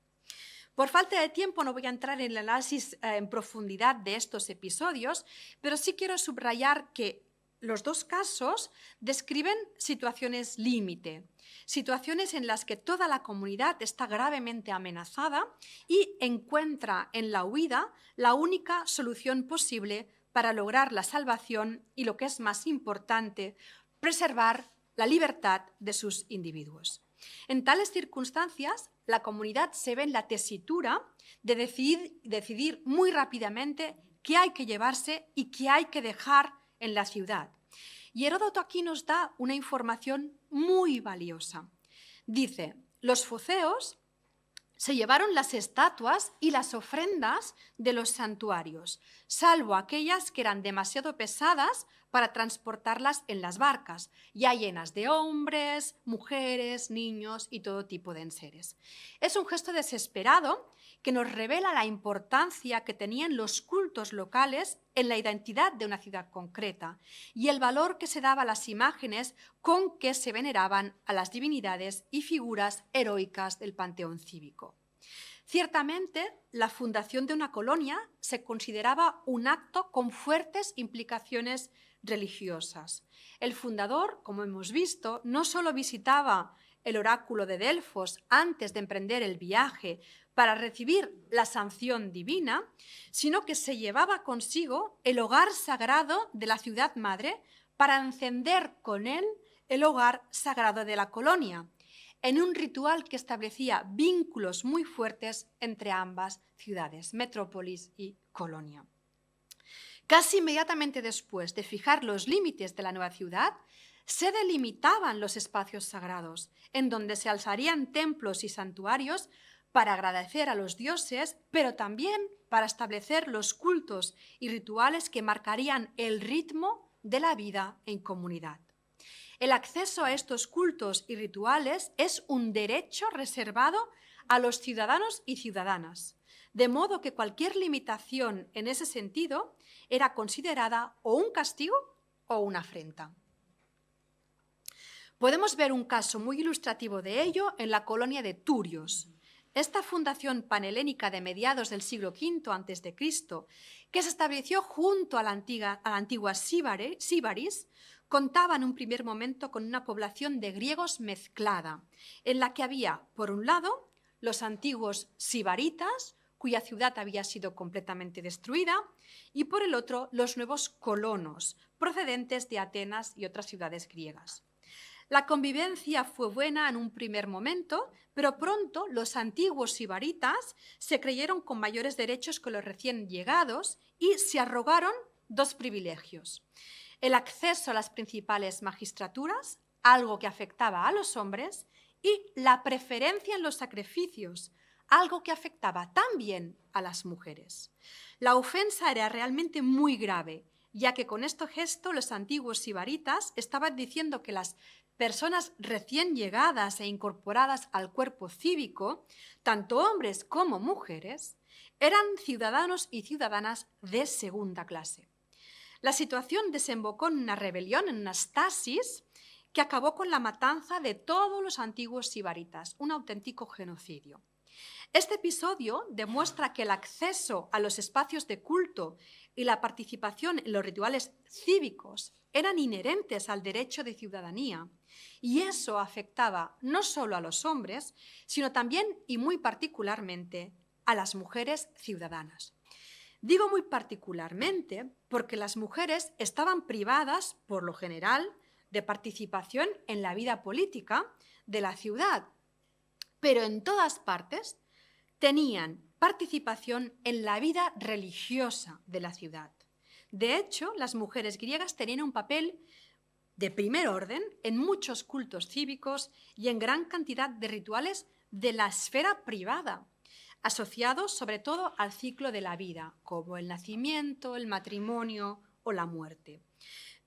[SPEAKER 2] Por falta de tiempo no voy a entrar en el análisis en profundidad de estos episodios, pero sí quiero subrayar que los dos casos describen situaciones límite, situaciones en las que toda la comunidad está gravemente amenazada y encuentra en la huida la única solución posible para lograr la salvación y, lo que es más importante, preservar la libertad de sus individuos. En tales circunstancias, la comunidad se ve en la tesitura de decidir muy rápidamente qué hay que llevarse y qué hay que dejar en la ciudad. Y Heródoto aquí nos da una información muy valiosa. Dice, los foceos se llevaron las estatuas y las ofrendas de los santuarios, salvo aquellas que eran demasiado pesadas para transportarlas en las barcas, ya llenas de hombres, mujeres, niños y todo tipo de enseres. Es un gesto desesperado que nos revela la importancia que tenían los cultos locales en la identidad de una ciudad concreta y el valor que se daba a las imágenes con que se veneraban a las divinidades y figuras heroicas del panteón cívico. Ciertamente, la fundación de una colonia se consideraba un acto con fuertes implicaciones religiosas. El fundador, como hemos visto, no solo visitaba el oráculo de Delfos antes de emprender el viaje para recibir la sanción divina, sino que se llevaba consigo el hogar sagrado de la ciudad madre para encender con él el hogar sagrado de la colonia, en un ritual que establecía vínculos muy fuertes entre ambas ciudades, metrópolis y colonia. Casi inmediatamente después de fijar los límites de la nueva ciudad, se delimitaban los espacios sagrados, en donde se alzarían templos y santuarios para agradecer a los dioses, pero también para establecer los cultos y rituales que marcarían el ritmo de la vida en comunidad. El acceso a estos cultos y rituales es un derecho reservado a los ciudadanos y ciudadanas, de modo que cualquier limitación en ese sentido era considerada o un castigo o una afrenta. Podemos ver un caso muy ilustrativo de ello en la colonia de Turios. Esta fundación panhelénica de mediados del siglo V a.C., que se estableció junto a la antigua Síbaris, contaba en un primer momento con una población de griegos mezclada, en la que había, por un lado, los antiguos sibaritas, cuya ciudad había sido completamente destruida, y por el otro, los nuevos colonos, procedentes de Atenas y otras ciudades griegas. La convivencia fue buena en un primer momento, pero pronto los antiguos sibaritas se creyeron con mayores derechos que los recién llegados y se arrogaron dos privilegios: el acceso a las principales magistraturas, algo que afectaba a los hombres, y la preferencia en los sacrificios, algo que afectaba también a las mujeres. La ofensa era realmente muy grave, ya que con este gesto los antiguos sibaritas estaban diciendo que las personas recién llegadas e incorporadas al cuerpo cívico, tanto hombres como mujeres, eran ciudadanos y ciudadanas de segunda clase. La situación desembocó en una rebelión, en una stasis, que acabó con la matanza de todos los antiguos sibaritas, un auténtico genocidio. Este episodio demuestra que el acceso a los espacios de culto y la participación en los rituales cívicos eran inherentes al derecho de ciudadanía, y eso afectaba no solo a los hombres, sino también y muy particularmente a las mujeres ciudadanas. Digo muy particularmente porque las mujeres estaban privadas, por lo general, de participación en la vida política de la ciudad, pero en todas partes tenían participación en la vida religiosa de la ciudad. De hecho, las mujeres griegas tenían un papel de primer orden en muchos cultos cívicos y en gran cantidad de rituales de la esfera privada, asociados sobre todo al ciclo de la vida, como el nacimiento, el matrimonio o la muerte.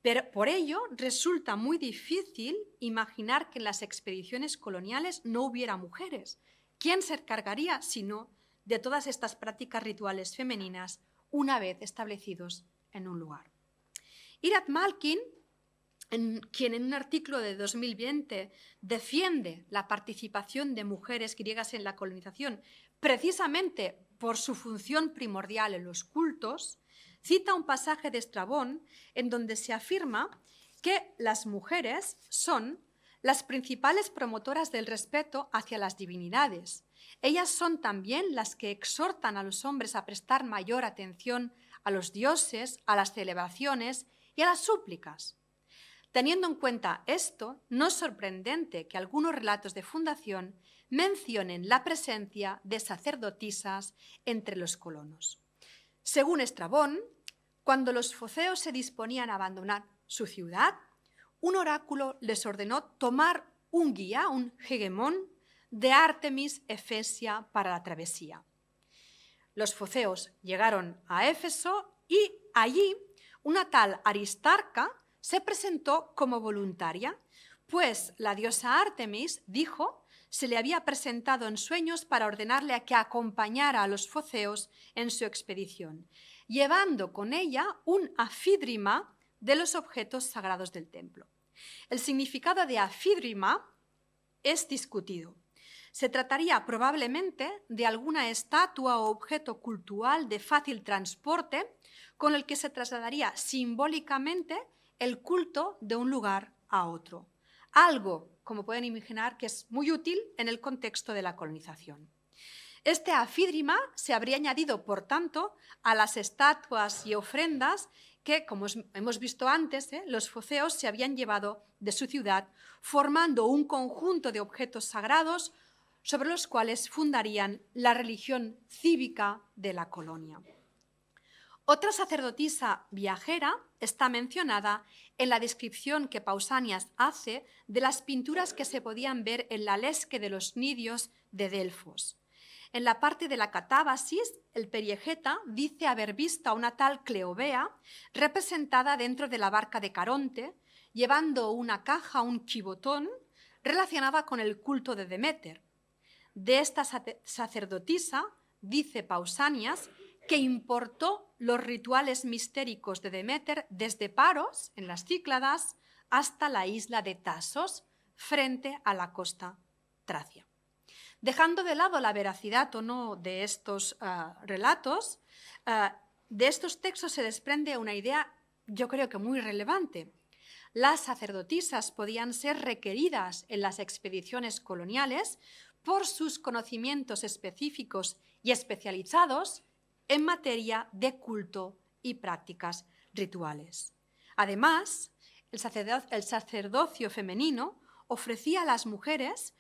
[SPEAKER 2] Pero por ello resulta muy difícil imaginar que en las expediciones coloniales no hubiera mujeres. ¿Quién se encargaría, sino de todas estas prácticas rituales femeninas una vez establecidos en un lugar? Irat Malkin, quien en un artículo de 2020 defiende la participación de mujeres griegas en la colonización precisamente por su función primordial en los cultos, cita un pasaje de Estrabón en donde se afirma que las mujeres son las principales promotoras del respeto hacia las divinidades. Ellas son también las que exhortan a los hombres a prestar mayor atención a los dioses, a las celebraciones y a las súplicas. Teniendo en cuenta esto, no es sorprendente que algunos relatos de fundación mencionen la presencia de sacerdotisas entre los colonos. Según Estrabón, cuando los foceos se disponían a abandonar su ciudad, un oráculo les ordenó tomar un guía, un hegemón, de Artemis Efesia para la travesía. Los foceos llegaron a Éfeso y allí una tal Aristarca se presentó como voluntaria, pues la diosa Artemis, dijo, se le había presentado en sueños para ordenarle a que acompañara a los foceos en su expedición, llevando con ella un afídrima de los objetos sagrados del templo. El significado de afídrima es discutido. Se trataría probablemente de alguna estatua o objeto cultural de fácil transporte con el que se trasladaría simbólicamente el culto de un lugar a otro. Algo, como pueden imaginar, que es muy útil en el contexto de la colonización. Este afídrima se habría añadido, por tanto, a las estatuas y ofrendas que, como hemos visto antes, los foceos se habían llevado de su ciudad, formando un conjunto de objetos sagrados sobre los cuales fundarían la religión cívica de la colonia. Otra sacerdotisa viajera está mencionada en la descripción que Pausanias hace de las pinturas que se podían ver en la lesque de los Cnidios de Delfos. En la parte de la catábasis, el Periegeta dice haber visto a una tal Cleobea representada dentro de la barca de Caronte, llevando una caja, un chibotón, relacionada con el culto de Deméter. De esta sacerdotisa, dice Pausanias, que importó los rituales mistéricos de Deméter desde Paros, en las Cícladas, hasta la isla de Tasos, frente a la costa tracia. Dejando de lado la veracidad o no de estos relatos, de estos textos se desprende una idea, yo creo que muy relevante. Las sacerdotisas podían ser requeridas en las expediciones coloniales por sus conocimientos específicos y especializados en materia de culto y prácticas rituales. Además, el sacerdocio femenino ofrecía a las mujeres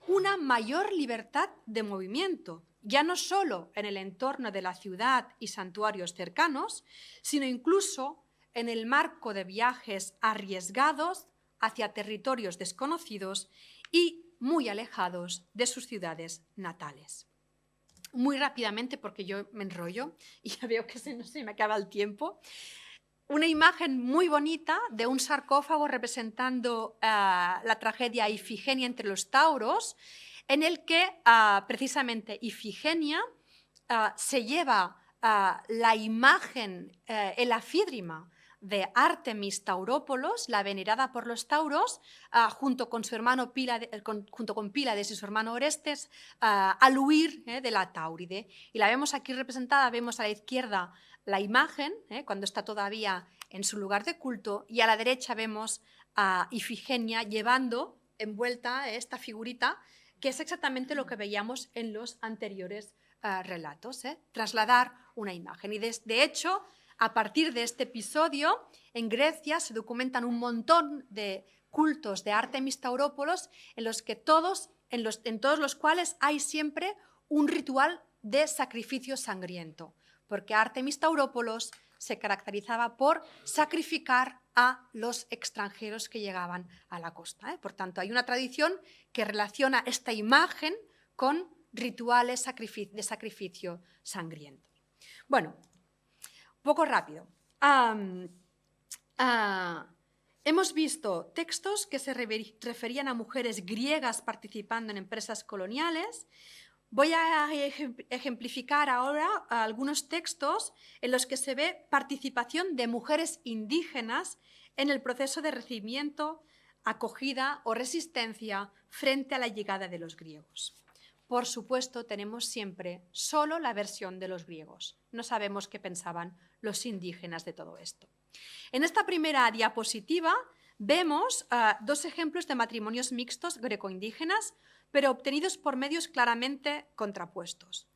[SPEAKER 2] una mayor libertad de movimiento, ya no solo en el entorno de la ciudad y santuarios cercanos, sino incluso en el marco de viajes arriesgados hacia territorios desconocidos y muy alejados de sus ciudades natales. Muy rápidamente, porque yo me enrollo y ya veo que se me acaba el tiempo, una imagen muy bonita de un sarcófago representando la tragedia Ifigenia entre los tauros, en el que precisamente Ifigenia se lleva la imagen, el afídrima de Artemis Taurópolos, la venerada por los tauros, junto con su hermano junto con Pílades y su hermano Orestes, al huir de la Táuride. Y la vemos aquí representada, vemos a la izquierda la imagen, cuando está todavía en su lugar de culto, y a la derecha vemos a Ifigenia llevando envuelta esta figurita, que es exactamente lo que veíamos en los anteriores relatos, trasladar una imagen. Y de hecho, a partir de este episodio, en Grecia se documentan un montón de cultos de Artemis Taurópolos en todos los cuales hay siempre un ritual de sacrificio sangriento, porque Artemis Taurópolos se caracterizaba por sacrificar a los extranjeros que llegaban a la costa. Por tanto, hay una tradición que relaciona esta imagen con rituales de sacrificio sangriento. Bueno, poco rápido. Hemos visto textos que se referían a mujeres griegas participando en empresas coloniales. Voy a ejemplificar ahora algunos textos en los que se ve participación de mujeres indígenas en el proceso de recibimiento, acogida o resistencia frente a la llegada de los griegos. Por supuesto, tenemos siempre solo la versión de los griegos. No sabemos qué pensaban los indígenas de todo esto. En esta primera diapositiva vemos dos ejemplos de matrimonios mixtos greco-indígenas, pero obtenidos por medios claramente contrapuestos.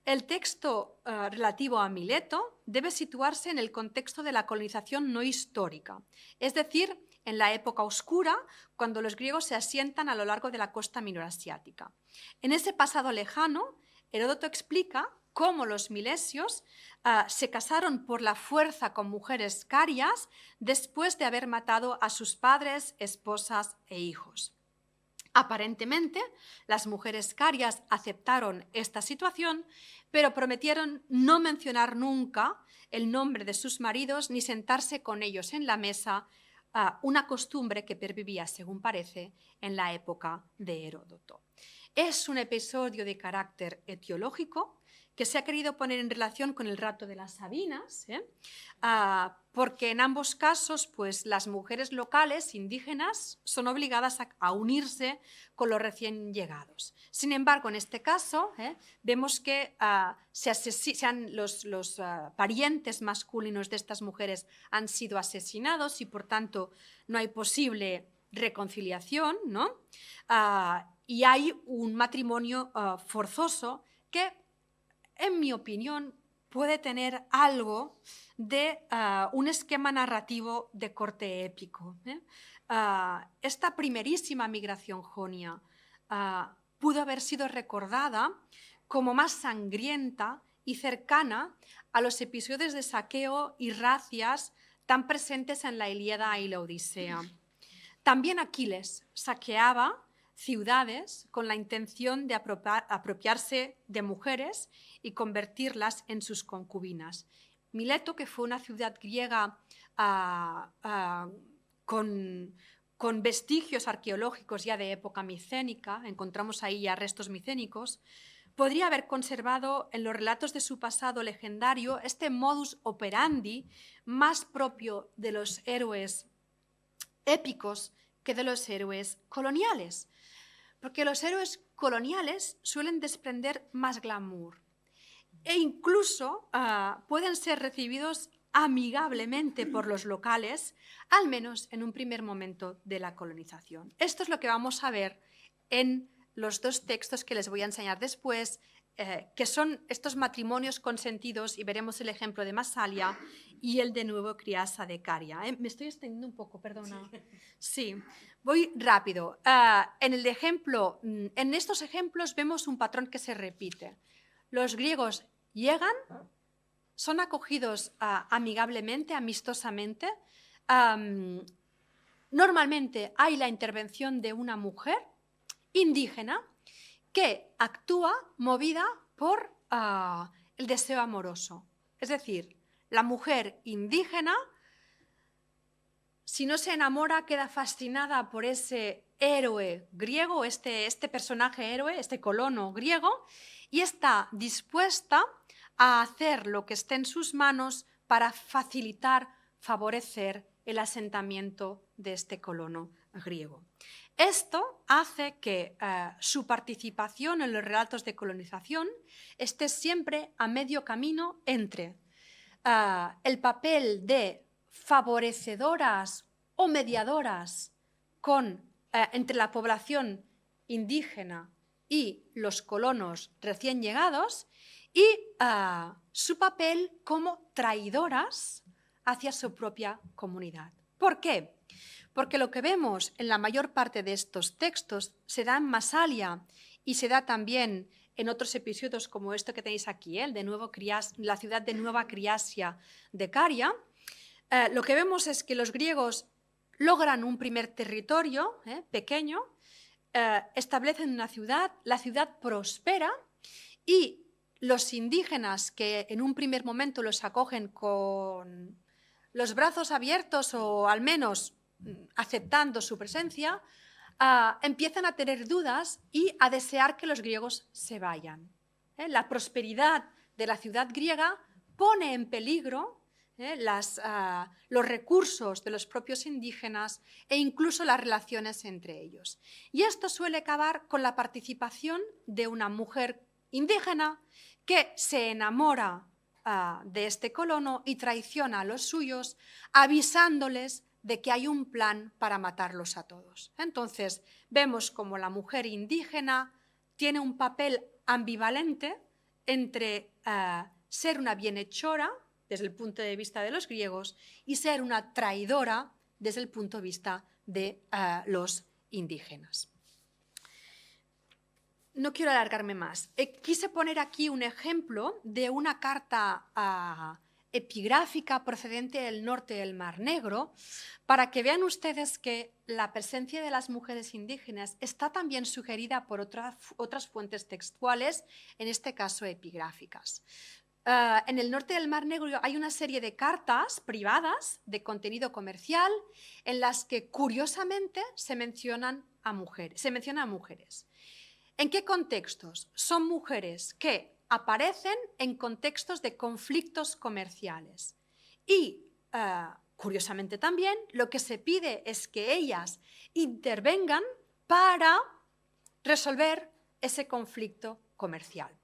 [SPEAKER 2] El texto relativo a Mileto debe situarse en el contexto de la colonización no histórica, es decir, en la época oscura, cuando los griegos se asientan a lo largo de la costa minorasiática. En ese pasado lejano, Heródoto explica cómo los milesios se casaron por la fuerza con mujeres carias después de haber matado a sus padres, esposas e hijos. Aparentemente, las mujeres carias aceptaron esta situación, pero prometieron no mencionar nunca el nombre de sus maridos ni sentarse con ellos en la mesa, una costumbre que pervivía, según parece, en la época de Heródoto. Es un episodio de carácter etiológico que se ha querido poner en relación con el rapto de las Sabinas, porque en ambos casos pues, las mujeres locales indígenas son obligadas a unirse con los recién llegados. Sin embargo, en este caso vemos que los parientes masculinos de estas mujeres han sido asesinados y por tanto no hay posible reconciliación, ¿no? Y hay un matrimonio forzoso que, en mi opinión, puede tener algo de un esquema narrativo de corte épico. Esta primerísima migración jonia pudo haber sido recordada como más sangrienta y cercana a los episodios de saqueo y racias tan presentes en la Ilíada y la Odisea. También Aquiles saqueaba ciudades con la intención de apropiarse de mujeres y convertirlas en sus concubinas. Mileto, que fue una ciudad griega con vestigios arqueológicos ya de época micénica, encontramos ahí ya restos micénicos, podría haber conservado en los relatos de su pasado legendario este modus operandi más propio de los héroes épicos que de los héroes coloniales, porque los héroes coloniales suelen desprender más glamour e incluso pueden ser recibidos amigablemente por los locales, al menos en un primer momento de la colonización. Esto es lo que vamos a ver en los dos textos que les voy a enseñar después, que son estos matrimonios consentidos, y veremos el ejemplo de Masalia y el de nuevo Criasa de Caria. Me estoy extendiendo un poco, perdona. Sí, voy rápido. En estos ejemplos vemos un patrón que se repite. los griegos llegan, son acogidos amigablemente, amistosamente. Normalmente hay la intervención de una mujer indígena que actúa movida por el deseo amoroso. Es decir, la mujer indígena, si no se enamora, queda fascinada por ese héroe griego, este personaje héroe, este colono griego, y está dispuesta a hacer lo que esté en sus manos para facilitar, favorecer el asentamiento de este colono griego. Esto hace que su participación en los relatos de colonización esté siempre a medio camino entre el papel de favorecedoras o mediadoras entre la población indígena y los colonos recién llegados y su papel como traidoras hacia su propia comunidad. ¿Por qué? Porque lo que vemos en la mayor parte de estos textos se da en Masalia y se da también en otros episodios como esto que tenéis aquí, el de la ciudad de Nueva Criasia de Caria. Lo que vemos es que los griegos logran un primer territorio pequeño, establecen una ciudad, la ciudad prospera y los indígenas que en un primer momento los acogen con los brazos abiertos o al menos aceptando su presencia, empiezan a tener dudas y a desear que los griegos se vayan. La prosperidad de la ciudad griega pone en peligro los recursos de los propios indígenas e incluso las relaciones entre ellos. Y esto suele acabar con la participación de una mujer indígena que se enamora de este colono y traiciona a los suyos, avisándoles de que hay un plan para matarlos a todos. Entonces, vemos como la mujer indígena tiene un papel ambivalente entre ser una bienhechora, desde el punto de vista de los griegos, y ser una traidora desde el punto de vista de los indígenas. No quiero alargarme más. Quise poner aquí un ejemplo de una carta epigráfica procedente del norte del Mar Negro para que vean ustedes que la presencia de las mujeres indígenas está también sugerida por otras fuentes textuales, en este caso epigráficas. En el norte del Mar Negro hay una serie de cartas privadas de contenido comercial en las que curiosamente se menciona a mujeres. ¿En qué contextos? Son mujeres que aparecen en contextos de conflictos comerciales. Y, curiosamente también, lo que se pide es que ellas intervengan para resolver ese conflicto comercial.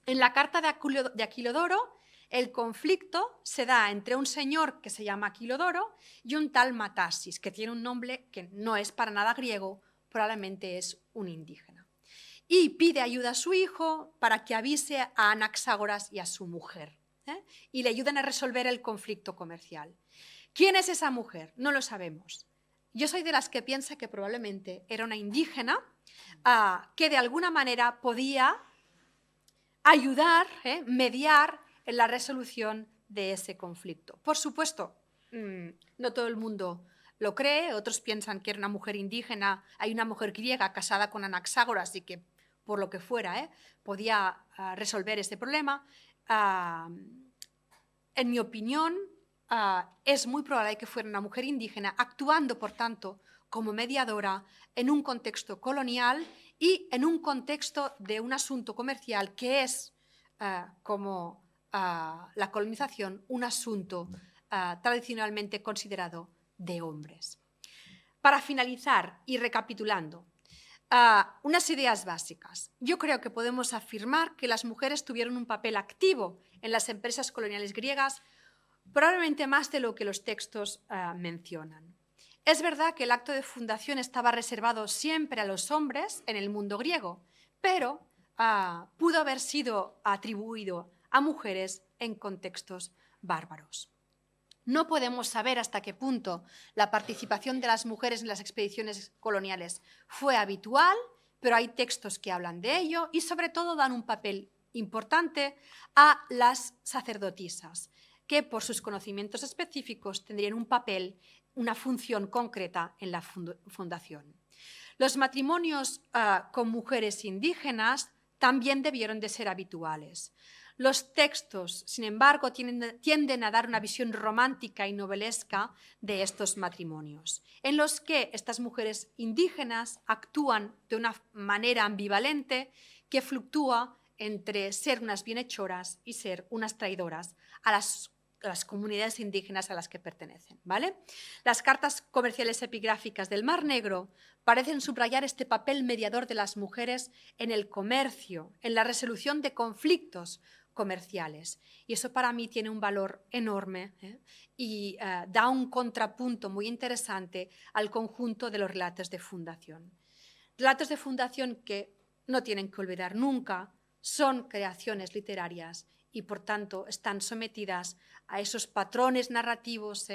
[SPEAKER 2] En la carta de Aquilodoro, el conflicto se da entre un señor que se llama Aquilodoro y un tal Matasis, que tiene un nombre que no es para nada griego, probablemente es un indígena. Y pide ayuda a su hijo para que avise a Anaxágoras y a su mujer y le ayuden a resolver el conflicto comercial. ¿Quién es esa mujer? No lo sabemos. Yo soy de las que piensa que probablemente era una indígena que de alguna manera podía ayudar, mediar en la resolución de ese conflicto. Por supuesto, no todo el mundo lo cree, otros piensan que era una mujer indígena, hay una mujer griega casada con Anaxágoras y que por lo que fuera podía resolver este problema. En mi opinión, es muy probable que fuera una mujer indígena actuando, por tanto, como mediadora en un contexto colonial y en un contexto de un asunto comercial que es, como la colonización, un asunto tradicionalmente considerado de hombres. Para finalizar y recapitulando, unas ideas básicas. Yo creo que podemos afirmar que las mujeres tuvieron un papel activo en las empresas coloniales griegas, probablemente más de lo que los textos mencionan. Es verdad que el acto de fundación estaba reservado siempre a los hombres en el mundo griego, pero pudo haber sido atribuido a mujeres en contextos bárbaros. No podemos saber hasta qué punto la participación de las mujeres en las expediciones coloniales fue habitual, pero hay textos que hablan de ello y sobre todo dan un papel importante, a las sacerdotisas, que por sus conocimientos específicos tendrían un papel, una función concreta en la fundación. Los matrimonios con mujeres indígenas también debieron de ser habituales. Los textos, sin embargo, tienden a dar una visión romántica y novelesca de estos matrimonios, en los que estas mujeres indígenas actúan de una manera ambivalente que fluctúa entre ser unas bienhechoras y ser unas traidoras a las comunidades indígenas a las que pertenecen, ¿vale? Las cartas comerciales epigráficas del Mar Negro parecen subrayar este papel mediador de las mujeres en el comercio, en la resolución de conflictos comerciales. Y eso para mí tiene un valor enorme y da un contrapunto muy interesante al conjunto de los relatos de fundación. Relatos de fundación que no tienen que olvidar nunca, son creaciones literarias y por tanto están sometidas a esos patrones narrativos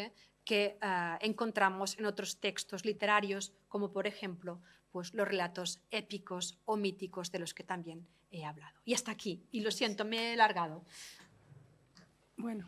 [SPEAKER 2] que encontramos en otros textos literarios, como por ejemplo pues, los relatos épicos o míticos de los que también he hablado. Y hasta aquí, y lo siento, me he alargado.